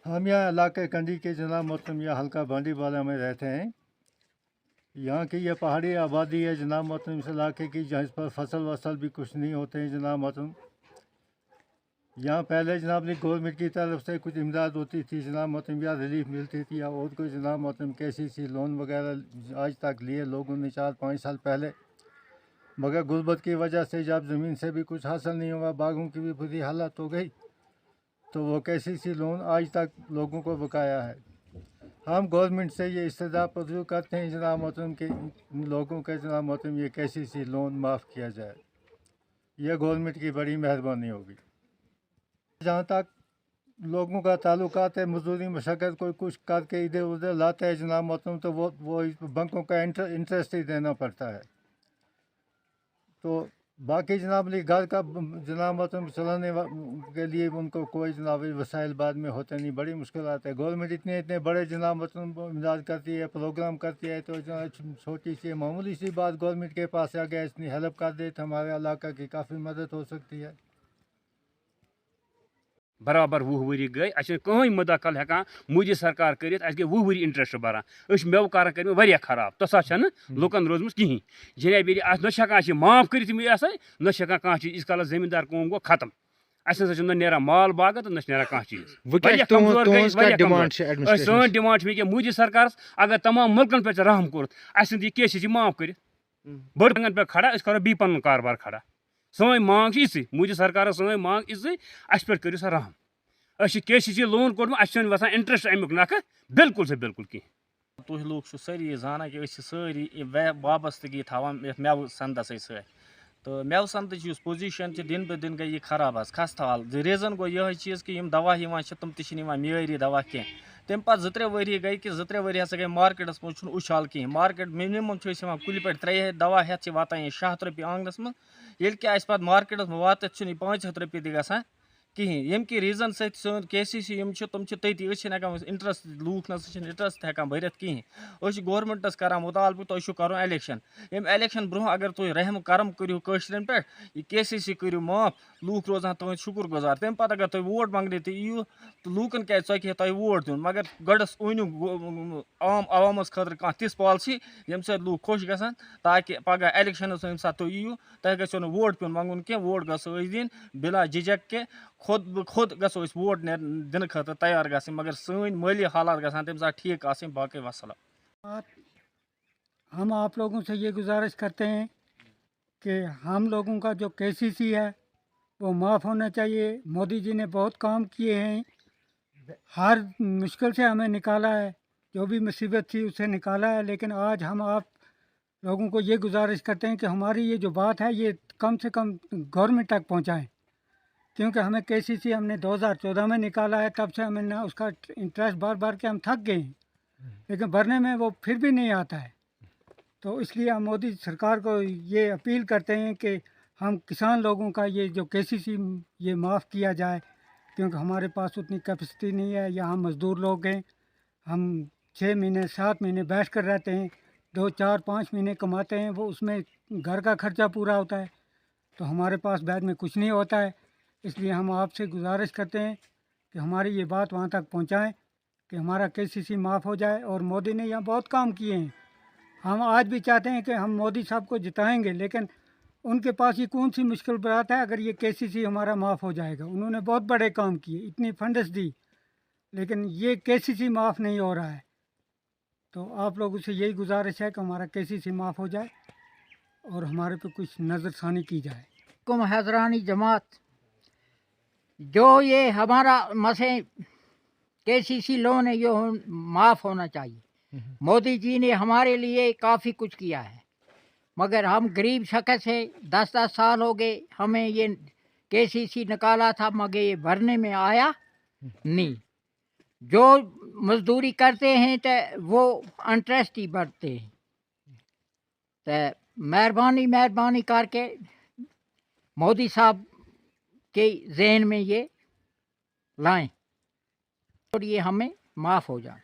हम यहाँ इलाके कंडी के जनाब मोहतरम या हल्का बांडीवाला में रहते हैं। यहाँ की ये पहाड़ी आबादी है जनाब मोहतरम इस इलाके की, जहाँ इस पर फसल वसल भी कुछ नहीं होते हैं जनाब मोहतरम। यहाँ पहले जनाब ने गवर्नमेंट की तरफ से कुछ इमदाद होती थी जनाब मोहतरम, या रिलीफ मिलती थी या और कोई जनाब मोहतरम KCC लोन वगैरह आज तक लिए लोगों ने 4-5 साल पहले, मगर गुर्बत की वजह से जब ज़मीन से भी कुछ हासिल नहीं हुआ, बागों की भी बुरी हालत हो गई, तो वो KCC लोन आज तक लोगों को बकाया है। हम गवर्नमेंट से ये इस्तदा पसू करते हैं जनाब मोहतरम के लोगों के जनाब मोहतरम ये KCC लोन माफ़ किया जाए, यह गवर्नमेंट की बड़ी मेहरबानी होगी। जहाँ तक लोगों का ताल्लुकात है, मजदूरी मशक्क़त कोई कुछ करके इधर उधर लाते हैं जनाब मोहतरम, तो वो बैंकों का इंटरेस्ट ही देना पड़ता है। तो बाकी जनाब ने घर का जनाब मोहतरम चलाने के लिए उनको कोई जनाब वसाइल बाद में होते नहीं, बड़ी मुश्किल आते हैं। गवर्नमेंट इतने बड़े जनाब मोहतरम इमदाद करती है, प्रोग्राम करती है, तो छोटी सी मामूली सी बात गवर्नमेंट के पास आ गया, इतनी हेल्प कर दे तो हमारे इलाका की काफ़ी मदद हो सकती है। बराबर 20 वरी गई कहीं मुदखल हेकान मोदी सरकार कर गई 20 वरी इंटरेस्ट बरान मेव कर कर खराब तसा लुकन रोजम कहीं जनाब न माफ कर न कह चीज इस काल जमींदार कौम गो खत्म ना माल बाग तो ना कह चीज सन डिमांड मोदी सरकार अगर तमाम मुल्कन पे रहम कोर KCC माफ कर बड़ पे खड़ा करो बी पन कारोबार खड़ा सन मांग इस मोदी सरकार सन मांग इस पे करो सा रहम KCC लोन कोर्ट वसान इंटरेस्ट अमुक नख बिल्कुल से बिल्कुल कहीं तुह लोग सारी जाना कि सारी वाबस्तगी थवान मेव संदस तो मेव संद पोजिशन दिन ब दिन गई खराब खस्ताल रीजन गो यह चीज़ कि दवा तम तरी दवा कह तम पे 2-3 वरी गई कि 2-3 वरी हसा गई मार्केटस मज उछाल कहीं मार्केट मिनिमम कुल पे 3 दवा हेत वातान 600 रुपये आंगनस मज ये पे मार्केटस वात 500 रुपये दी ग कहीं यम कि रीजन सन KCC तम तती इंटरेस्ट लूक इंटरेस्ट हेकान भरत कहीं गवर्नमेंटस कर मुतालबह तुम कर इलेक्शन यम इलेक्शन ब्रोह अगर तुम रहम करम करो कशरन पे KCC करो माफ लूक रोजान तुम शुक्र गुजार तम पे अगर तुम वोट मंगने तयू तो लूकन क्या तुम वोट दिन मगर गडस ओनू आम आवामस खतर कह तिस पॉलिसी यम लूक खुश ग ताकि पगह इलेक्शन यम सात तुम यू तुम गो वोट पे मंगुन कह वोट गो दिन बिला झिझक के खुद गो वोट दिन खतर तैयार ग मगर सन माली हालात ग तम साथ ठीक बाकी वसलम। हम आप लोगों से ये गुजारिश करते हैं कि हम लोगों का जो KCC है वो माफ़ होना चाहिए। मोदी जी ने बहुत काम किए हैं, हर मुश्किल से हमें निकाला है, जो भी मुसीबत थी उससे निकाला है, लेकिन आज हम आप लोगों को ये गुजारिश करते हैं कि हमारी ये जो बात है ये कम से कम गवर्नमेंट तक पहुंचाएं, क्योंकि हमें KCC हमने 2014 में निकाला है, तब से हमें ना उसका इंटरेस्ट बार के हम थक गए हैं, लेकिन भरने में वो फिर भी नहीं आता है। तो इसलिए हम मोदी सरकार को ये अपील करते हैं कि हम किसान लोगों का ये जो KCC ये माफ़ किया जाए, क्योंकि हमारे पास उतनी कैपेसिटी नहीं है। यहाँ मज़दूर लोग हैं, हम 6 महीने 7 महीने बैठ कर रहते हैं, 2 4 5 महीने कमाते हैं, वो उसमें घर का खर्चा पूरा होता है, तो हमारे पास बैग में कुछ नहीं होता है। इसलिए हम आपसे गुजारिश करते हैं कि हमारी ये बात वहाँ तक पहुँचाएँ कि हमारा KCC माफ़ हो जाए। और मोदी ने यहाँ बहुत काम किए हैं, हम आज भी चाहते हैं कि हम मोदी साहब को जिताएंगे, लेकिन उनके पास ये कौन सी मुश्किल बात है अगर ये KCC हमारा माफ़ हो जाएगा। उन्होंने बहुत बड़े काम किए, इतनी फंड्स दी, लेकिन ये KCC माफ़ नहीं हो रहा है। तो आप लोगों से यही गुजारिश है कि हमारा KCC माफ़ हो जाए और हमारे पे कुछ नज़रसानी की जाए। हैदरानी जमात जो ये हमारा मसे KCC लोन है ये माफ़ होना चाहिए। मोदी जी ने हमारे लिए काफ़ी कुछ किया है, मगर हम गरीब शख्स है, 10-10 साल हो गए हमें ये KCC निकाला था, मगर ये भरने में आया नहीं। जो मजदूरी करते हैं तो वो इंटरेस्ट ही भरते हैं। तो मेहरबानी करके मोदी साहब के जहन में ये लाएं और ये हमें माफ़ हो जाए।